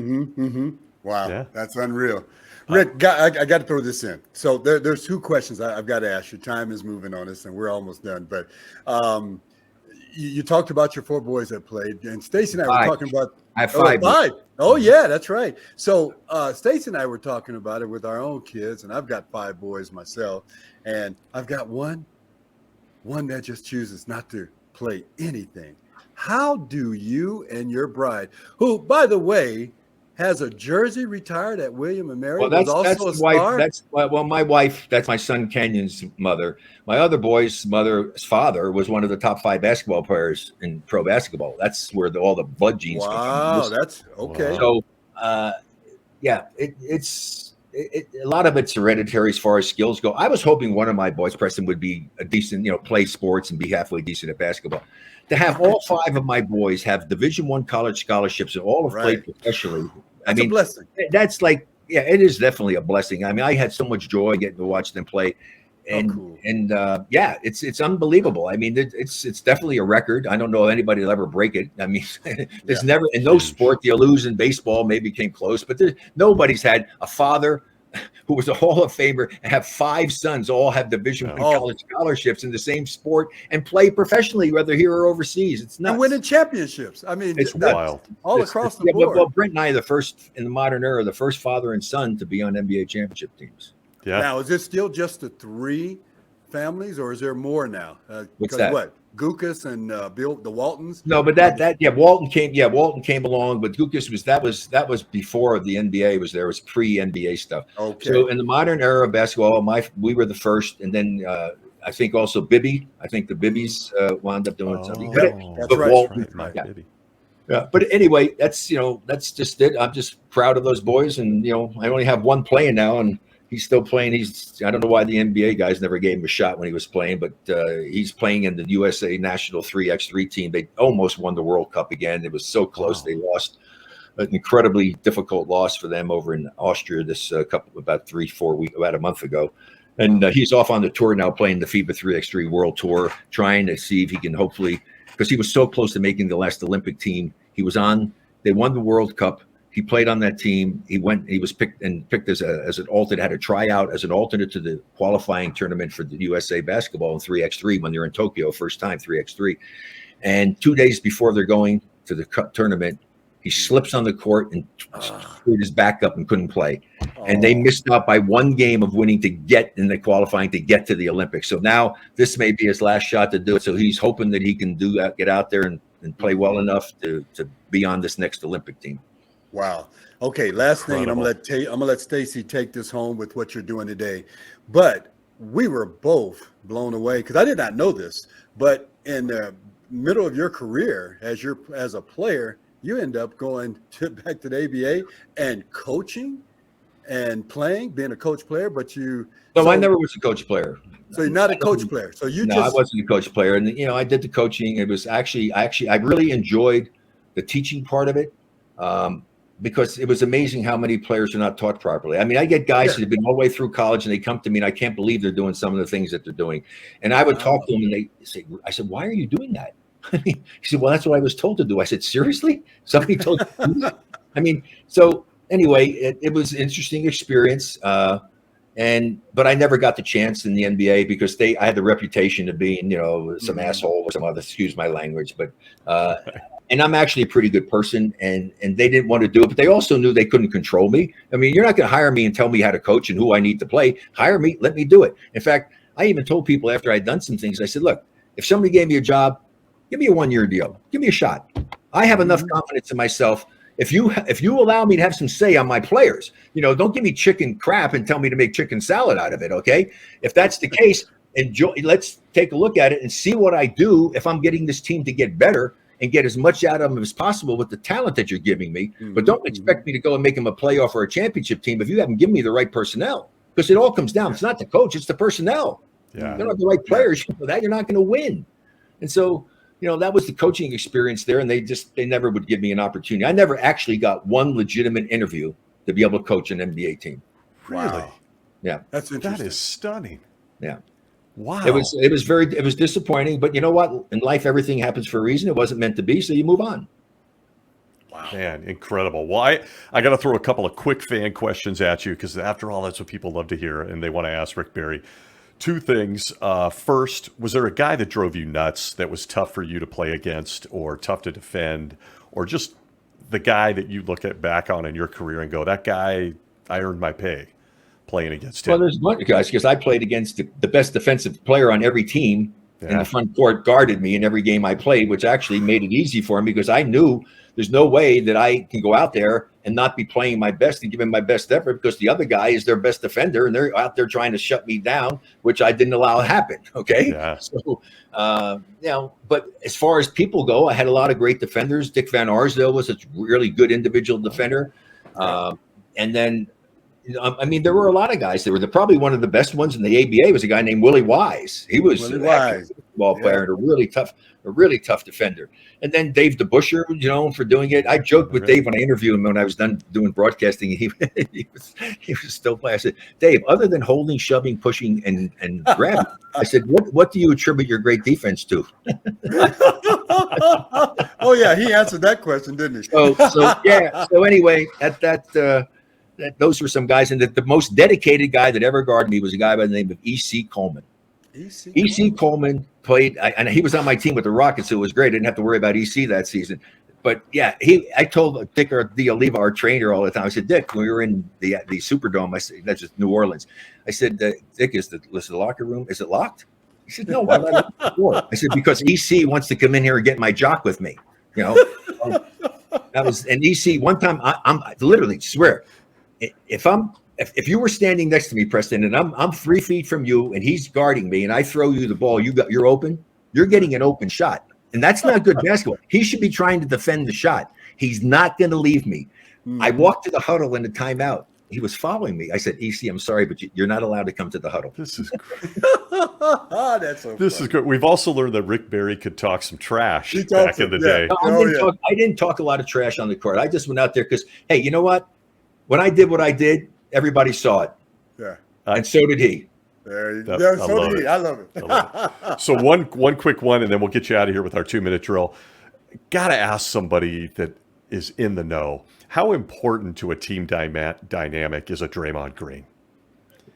Wow, Yeah. that's unreal. Rick, I got to throw this in. So there's two questions I've got to ask you. Time is moving on us, and we're almost done. But you talked about your 4 boys that played, and Stacey and I were talking about. I have 5. 5. Oh, yeah, that's right. So Stacey and I were talking about it with our own kids, and I've got 5 boys myself, and I've got one that just chooses not to play anything. How do you and your bride, who, by the way, has a jersey retired at William and Mary, Well, that's the wife. My wife. That's my son Kenyon's mother. My other boy's mother's father was one of the top 5 basketball players in pro basketball. That's where all the blood genes come from. Wow, that's okay. So, it's a lot of it's hereditary as far as skills go. I was hoping one of my boys, Preston, would be a decent, play sports and be halfway decent at basketball. To have all 5 of my boys have Division I college scholarships and all have played professionally. That's a blessing. That's like, it is definitely a blessing. I mean, I had so much joy getting to watch them play, and it's unbelievable. I mean, it's definitely a record. I don't know if anybody will ever break it. I mean, there's never in no sport you lose. In baseball, maybe came close, but nobody's had a father who was a Hall of Famer and have 5 sons all have Division I college scholarships in the same sport and play professionally, whether here or overseas. It's nuts. And winning championships. I mean, it's wild. Across the board. Well, Brent and I are the first in the modern era, the first father and son to be on NBA championship teams. Yeah. Now, is it still just the 3 families, or is there more now? What's that? What? Gukas and Bill, the Waltons. No, but Walton came along, but Gukas that was before the NBA was there. It was pre-NBA stuff. Okay. So in the modern era of basketball, we were the first, and then I think also Bibby. I think the Bibbies wound up doing something. That's right. Walton, Bibby. Yeah, but anyway, that's just it. I'm just proud of those boys, and I only have one playing now, and he's still playing. I don't know why the NBA guys never gave him a shot when he was playing, but he's playing in the USA National 3x3 team. They almost won the World Cup again. It was so close. Wow. They lost an incredibly difficult loss for them over in Austria about a month ago. And he's off on the tour now playing the FIBA 3x3 World Tour, trying to see if he can hopefully, because he was so close to making the last Olympic team. They won the World Cup. He played on that team. He was picked as an alternate, had a tryout as an alternate to the qualifying tournament for the USA basketball in 3x3 when they're in Tokyo, first time 3x3. And 2 days before they're going to the tournament, he slips on the court and screwed his back up and couldn't play. And they missed out by 1 game of winning to get in the qualifying to get to the Olympics. So now this may be his last shot to do it. So he's hoping that he can do that, get out there and play well enough to be on this next Olympic team. Wow. Okay, last thing, and I'm gonna let Stacey take this home with what you're doing today. But we were both blown away because I did not know this. But in the middle of your career as a player, you end up going back to the ABA and coaching and playing, being a coach player. But I never was a coach player. So you're not a coach player. So I wasn't a coach player, and I did the coaching. It was actually I really enjoyed the teaching part of it. Because it was amazing how many players are not taught properly. I mean, I get guys that have been all the way through college and they come to me and I can't believe they're doing some of the things that they're doing. And I would talk to them and I said, why are you doing that? He said, well, that's what I was told to do. I said, seriously? Somebody told you to do that? I mean, so anyway, it was an interesting experience. But I never got the chance in the NBA because I had the reputation of being, some asshole or some other, excuse my language, but, and I'm actually a pretty good person, and they didn't want to do it, but they also knew they couldn't control me. I mean, you're not going to hire me and tell me how to coach and who I need to play. Hire me, let me do it. In fact, I even told people after I'd done some things, I said, look, if somebody gave me a job, give me a 1-year deal. Give me a shot. I have enough confidence in myself. If you allow me to have some say on my players, don't give me chicken crap and tell me to make chicken salad out of it, okay? If that's the case, let's take a look at it and see what I do if I'm getting this team to get better and get as much out of them as possible with the talent that you're giving me. But don't expect me to go and make them a playoff or a championship team if you haven't given me the right personnel. Because it all comes down. It's not the coach, it's the personnel. Yeah. You don't have the right players, you're not going to win. And so, that was the coaching experience there. And they never would give me an opportunity. I never actually got one legitimate interview to be able to coach an NBA team. Really? Yeah. That's interesting. That is stunning. Yeah. Wow. It was disappointing, but you know what? In life, everything happens for a reason. It wasn't meant to be, so you move on. Wow. Man, incredible. Well, I got to throw a couple of quick fan questions at you because after all, that's what people love to hear, and they want to ask Rick Barry. Two things. First, was there a guy that drove you nuts that was tough for you to play against or tough to defend, or just the guy that you look at back on in your career and go, that guy, I earned my pay playing against him? Well, there's one guys because I played against the best defensive player on every team in the front court, guarded me in every game I played, which actually made it easy for me because I knew there's no way that I can go out there and not be playing my best and giving my best effort because the other guy is their best defender and they're out there trying to shut me down, which I didn't allow to happen. Okay. Yeah. So, but as far as people go, I had a lot of great defenders. Dick Van Arsdale was a really good individual defender. And then, I mean, there were a lot of guys that were probably one of the best ones in the ABA was a guy named Willie Wise. He was a basketball player and a really tough defender. And then Dave DeBuscher, for doing it. I joked with Dave when I interviewed him when I was done doing broadcasting. He was still playing. I said, Dave, other than holding, shoving, pushing, and grabbing, I said, what do you attribute your great defense to? Oh yeah, he answered that question, didn't he? So anyway, those were some guys, and the most dedicated guy that ever guarded me was a guy by the name of E.C. Coleman. E.C. Coleman played, and he was on my team with the Rockets, so it was great. I didn't have to worry about E.C. that season. But yeah, I told Dick Oliva, our trainer, all the time. I said, Dick, when we were in the Superdome, I said, that's just New Orleans. I said, Dick, is the locker room, is it locked? He said, no, why not lock the door? I said, because E.C. wants to come in here and get my jock with me. That was, and E.C. one time, I'm literally swear, if you were standing next to me, Preston, and I'm 3 feet from you and he's guarding me and I throw you the ball, you're open, you're getting an open shot. And that's not good basketball. He should be trying to defend the shot. He's not going to leave me. I walked to the huddle in the timeout. He was following me. I said, EC, I'm sorry, but you're not allowed to come to the huddle. This is great. That's so This funny. is good. We've also learned that Rick Barry could talk some trash back in the day. No, I didn't talk a lot of trash on the court. I just went out there because, hey, you know what? When I did what I did, everybody saw it. Yeah. And so did he. There you go. So did he. I love it. So one quick one, and then we'll get you out of here with our 2-minute drill. Got to ask somebody that is in the know. How important to a team dynamic is a Draymond Green?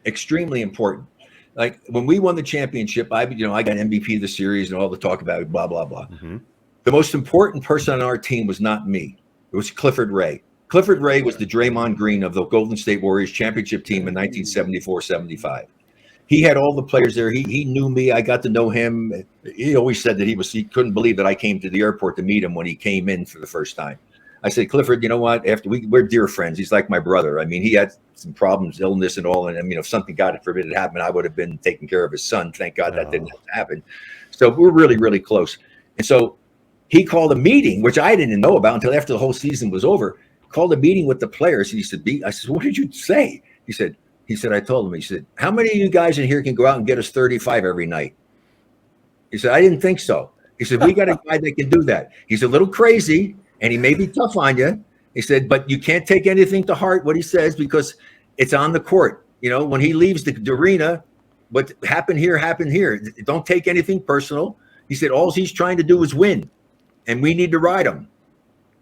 Extremely important. Like when we won the championship, I got MVP of the series and all the talk about it, blah, blah, blah. Mm-hmm. The most important person on our team was not me. It was Clifford Ray. Clifford Ray was the Draymond Green of the Golden State Warriors championship team in 1974-75. He had all the players there. He knew me. I got to know him. He always said that he couldn't believe that I came to the airport to meet him when he came in for the first time. I said, Clifford, you know what? We're dear friends. He's like my brother. I mean, he had some problems, illness and all. And I mean, if something, God forbid, it happened, I would have been taking care of his son. Thank God that didn't have to happen. So we're really, really close. And so he called a meeting, which I didn't know about until after the whole season was over. Called a meeting with the players. He said, I said, what did you say? He said, I told him, he said, how many of you guys in here can go out and get us 35 every night? He said, I didn't think so. He said, we got a guy that can do that. He's a little crazy and he may be tough on you. He said, but you can't take anything to heart what he says because it's on the court. When he leaves the arena, what happened here. Don't take anything personal. He said, all he's trying to do is win and we need to ride him.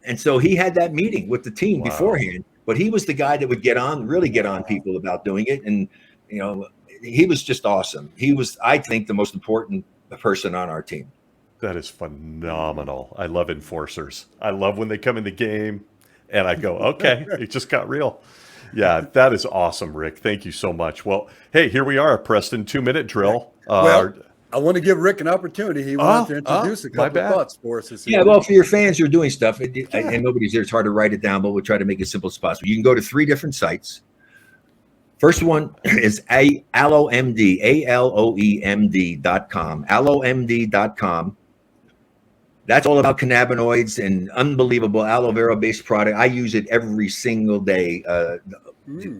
And so he had that meeting with the team beforehand, but he was the guy that would really get on people about doing it. And, he was just awesome. He was, I think, the most important person on our team. That is phenomenal. I love enforcers. I love when they come in the game and I go, okay, it just got real. Yeah, that is awesome, Rick. Thank you so much. Well, hey, here we are, Preston, 2-minute drill. I want to give Rick an opportunity. He wanted to introduce a couple of thoughts for us. Yeah, well, for your fans who are doing stuff, and nobody's there, it's hard to write it down, but we'll try to make it simple as possible. You can go to 3 different sites. First one is ALOEMD, ALOEMD.com, ALOEMD.com. That's all about cannabinoids and unbelievable aloe vera-based product. I use it every single day.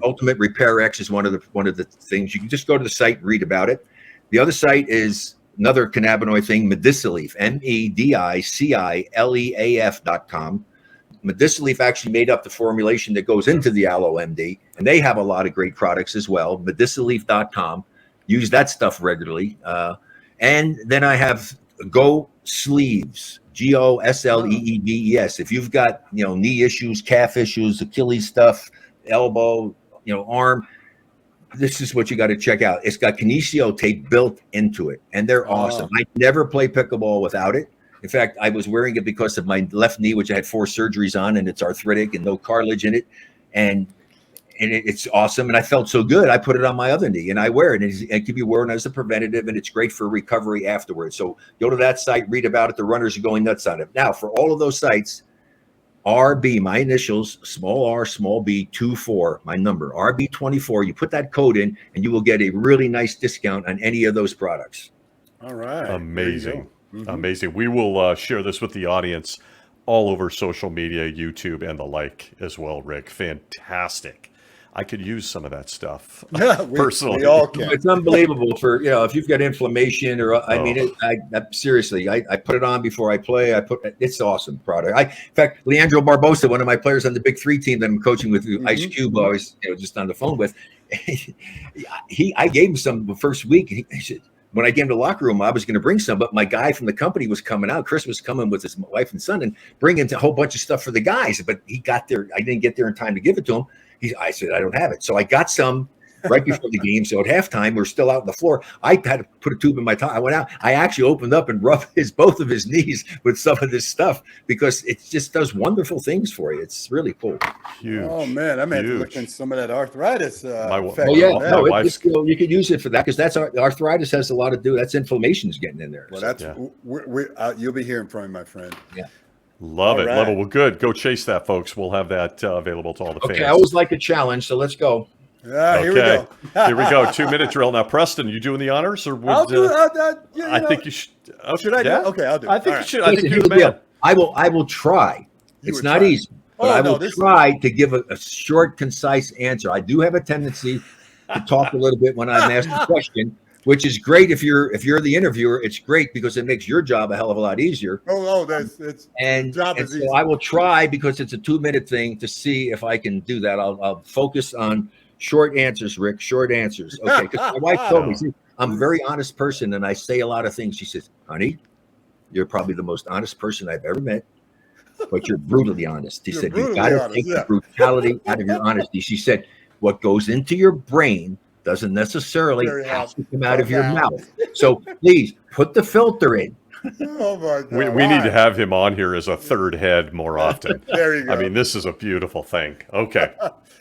Ultimate Repair X is one of the things. You can just go to the site and read about it. The other site is another cannabinoid thing, Medicilleaf, MEDICILEAF.com. Medicilleaf actually made up the formulation that goes into the Aloe MD, and they have a lot of great products as well. Medicilleaf.com. use that stuff regularly. And then I have Go Sleeves, GOSLEEVES. If you've got, knee issues, calf issues, Achilles stuff, elbow, arm, this is what you got to check out. It's got kinesio tape built into it, and they're awesome. I never play pickleball without it. In fact, I was wearing it because of my left knee, which I had 4 surgeries on, and it's arthritic and no cartilage in it. And it's awesome. And I felt so good. I put it on my other knee and I wear it. And it can be worn as a preventative, and it's great for recovery afterwards. So go to that site, read about it. The runners are going nuts on it. Now, for all of those sites, RB, my initials, small r, small b, 24, my number, RB24. You put that code in and you will get a really nice discount on any of those products. All right. Amazing. Amazing. We will share this with the audience all over social media, YouTube, and the like as well, Rick. Fantastic. I could use some of that stuff personally. We all can. It's unbelievable for, if you've got inflammation or, seriously, I put it on before I play. It's an awesome product. In fact, Leandro Barbosa, one of my players on the Big 3 team that I'm coaching with, Ice Cube, I was just on the phone with, I gave him some the first week. He said, when I gave him the locker room, I was going to bring some, but my guy from the company was coming out. Chris was coming with his wife and son and bringing a whole bunch of stuff for the guys. But he got there. I didn't get there in time to give it to him. I said, I don't have it. So I got some right before the game. So at halftime, we're still out on the floor. I had to put a tube in my tie. I went out. I actually opened up and rubbed both of his knees with some of this stuff because it just does wonderful things for you. It's really cool. Huge. Oh, man. I mean, looking some of that arthritis. You could use it for that because that's arthritis has a lot to do. That's inflammation's getting in there. Well, you'll be hearing from me, my friend. Yeah. Love it. Well, good. Go chase that, folks. We'll have that available to all the fans. Okay, I always like a challenge, so let's go. Here we go. Here we go. 2-minute drill. Now, Preston, you doing the honors? Or would, I think you should. Should I do it? Okay, I'll do it. I think you should. I think you're the man. I will try. It's not easy, but I will try to give a short, concise answer. I do have a tendency to talk a little bit when I'm asked a question, which is great if you're the interviewer. It's great because it makes your job a hell of a lot easier. So I will try because it's a 2-minute thing to see if I can do that. I'll focus on short answers, Rick. Short answers. Okay, because my wife told me, see, I'm a very honest person and I say a lot of things. She says, honey, you're probably the most honest person I've ever met, but you're brutally honest. She said, you got to take the brutality out of your honesty. She said, what goes into your brain doesn't necessarily have to come out of your mouth. So please put the filter in. Oh my God. We need to have him on here as a third head more often. There you go. I mean, this is a beautiful thing. Okay.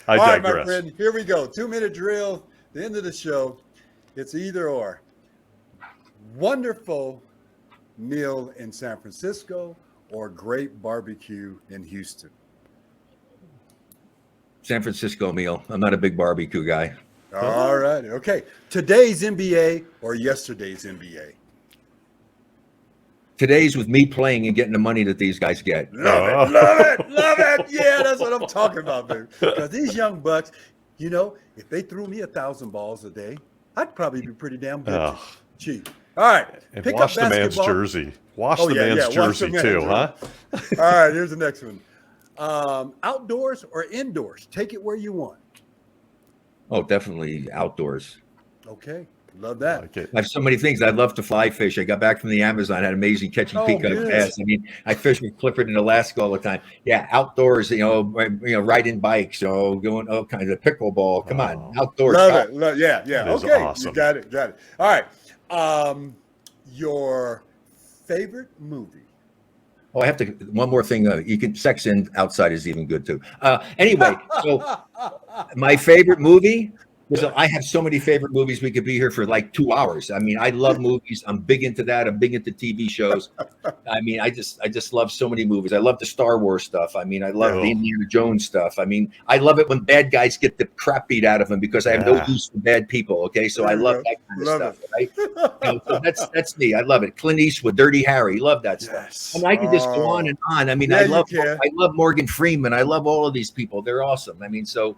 I All digress. right, my friend, here we go. 2-minute drill, the end of the show. It's either or. Wonderful meal in San Francisco or great barbecue in Houston? San Francisco meal. I'm not a big barbecue guy. All right. Okay. Today's NBA or yesterday's NBA? Today's with me playing and getting the money that these guys get. Love it. Yeah, that's what I'm talking about, baby. Because these young bucks, if they threw me 1,000 balls a day, I'd probably be pretty damn good. Cheap. All right. And wash the man's jersey. Wash the man's jersey too, huh? All right. Here's the next one. Outdoors or indoors? Take it where you want. Oh, definitely outdoors. Okay. Love that. Like it. I have so many things. I love to fly fish. I got back from the Amazon, had amazing catching peacock bass. I mean, I fish with Clifford in Alaska all the time. Yeah, outdoors, riding bikes, going all kinds of pickleball. Come on, outdoors. Love it. Yeah. Okay, awesome. You got it. All right. Your favorite movie? Oh, I have to. One more thing. You can sex in outside is even good too. Anyway, so my favorite movie. I have so many favorite movies. We could be here for like 2 hours. I mean, I love movies. I'm big into that. I'm big into TV shows. I mean, I just love so many movies. I love the Star Wars stuff. I mean, I love the Indiana Jones stuff. I mean, I love it when bad guys get the crap beat out of them because I have no use for bad people. Okay, so I love that kind of stuff. Right? So that's me. I love it. Clint Eastwood, Dirty Harry, love that stuff. And I can just go on and on. I mean, I love Morgan Freeman. I love all of these people. They're awesome. I mean, so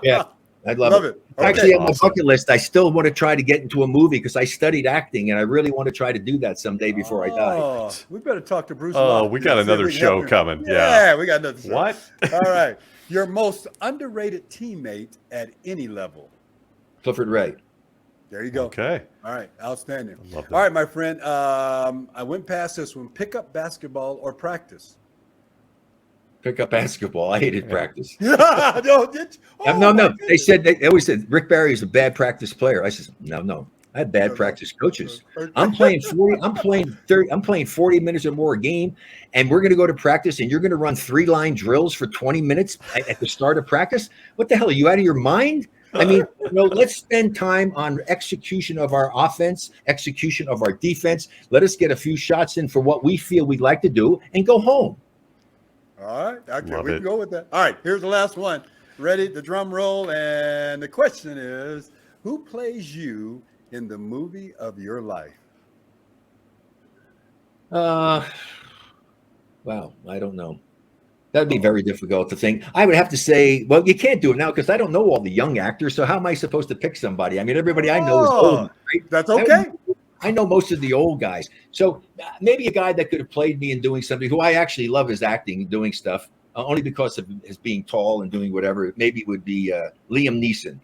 yeah. I love it. Okay. Actually, on my bucket list, I still want to try to get into a movie because I studied acting, and I really want to try to do that someday before I die. We better talk to Bruce. Oh, we got another show coming. Yeah, we got another show. What? All right. Your most underrated teammate at any level? Clifford Ray. There you go. Okay. All right. Outstanding. I love that. All right, my friend. I went past this one. Pick up basketball or practice? Pick up basketball. I hated practice. No, did you? No. They always said Rick Barry is a bad practice player. I said, no. I had bad practice coaches. I'm playing 40 minutes or more a game, and we're going to go to practice, and you're going to run 3-line drills for 20 minutes at the start of practice. What the hell? Are you out of your mind? I mean, let's spend time on execution of our offense, execution of our defense. Let us get a few shots in for what we feel we'd like to do and go home. All right. Okay, we can go with that. All right, here's the last one. Ready? The drum roll. And the question is, who plays you in the movie of your life? Wow, I don't know. That'd be very difficult to think. I would have to say, well, you can't do it now because I don't know all the young actors. So how am I supposed to pick somebody? I mean, everybody I know is old. Right? That's okay. I know most of the old guys. So maybe a guy that could have played me in doing something who I actually love his acting and doing stuff only because of his being tall and doing whatever. Maybe it would be Liam Neeson.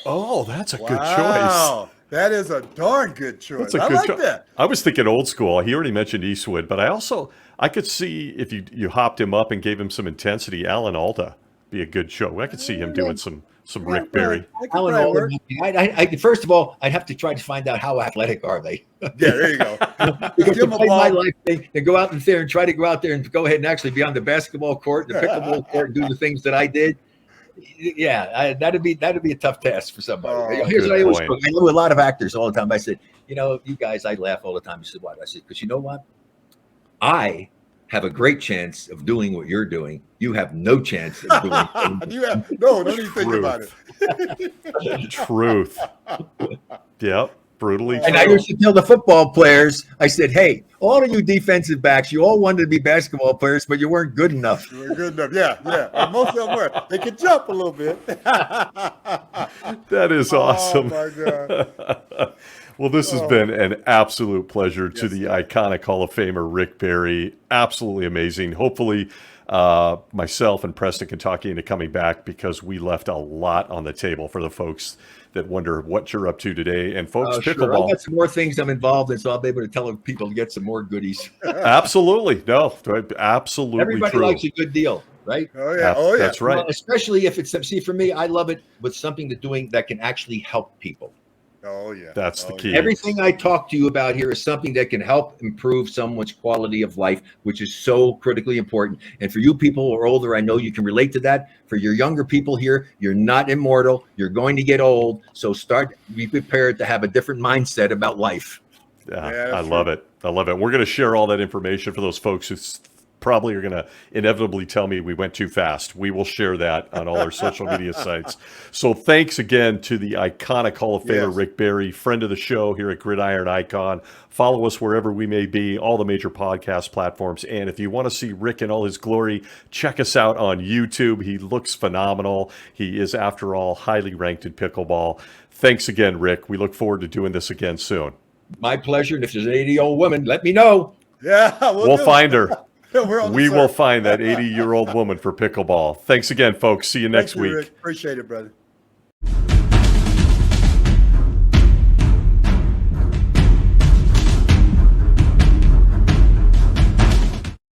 Oh, that's a good choice. That is a darn good choice. That's a good choice. That. I was thinking old school. He already mentioned Eastwood, but I could see if you hopped him up and gave him some intensity, Alan Alda be a good show. I could see him doing some Rick Barry. Alan Alda. First of all, I'd have to try to find out how athletic are they. Yeah, there you go. Because to play my life thing and go out there and try to go out there and go ahead and actually be on the basketball court, the pickleball court, and do the things that I did. Yeah, that'd be a tough task for somebody. Here's what I always I know a lot of actors all the time. I said, you guys, I laugh all the time. He said, what? I said, because you know what? I have a great chance of doing what you're doing. You have no chance of doing it. Don't even think about it. Truth. Yep. Brutally true. And I used to tell the football players, I said, hey, all of you defensive backs, you all wanted to be basketball players, but you weren't good enough. You were good enough. Yeah. And most of them were. They could jump a little bit. That is awesome. Oh, my God. Well, this has been an absolute pleasure to the iconic Hall of Famer, Rick Barry. Absolutely amazing. Hopefully, myself and Preston can talk you into coming back because we left a lot on the table for the folks that wonder what you're up to today. And folks, pickleball. Sure. I got some more things I'm involved in, so I'll be able to tell people to get some more goodies. Absolutely. No, absolutely Everybody true. likes a good deal, right? Oh, yeah. That's right. Well, especially if it's, see, for me, I love it with something that can actually help people. Oh, yeah. That's the key. Yeah. Everything I talk to you about here is something that can help improve someone's quality of life, which is so critically important. And for you people who are older, I know you can relate to that. For your younger people here, you're not immortal. You're going to get old. So be prepared to have a different mindset about life. Yeah, I love it. I love it. We're going to share all that information for those folks who probably are going to inevitably tell me we went too fast. We will share that on all our social media sites. So thanks again to the iconic Hall of Famer, Rick Barry, friend of the show here at Gridiron Icon. Follow us wherever we may be, all the major podcast platforms. And if you want to see Rick in all his glory, check us out on YouTube. He looks phenomenal. He is, after all, highly ranked in pickleball. Thanks again, Rick. We look forward to doing this again soon. My pleasure. And if there's an 80-year-old woman, let me know. Yeah, we'll find her. We will find that 80-year-old woman for pickleball. Thanks again, folks. See you next week. Rick. Appreciate it, brother.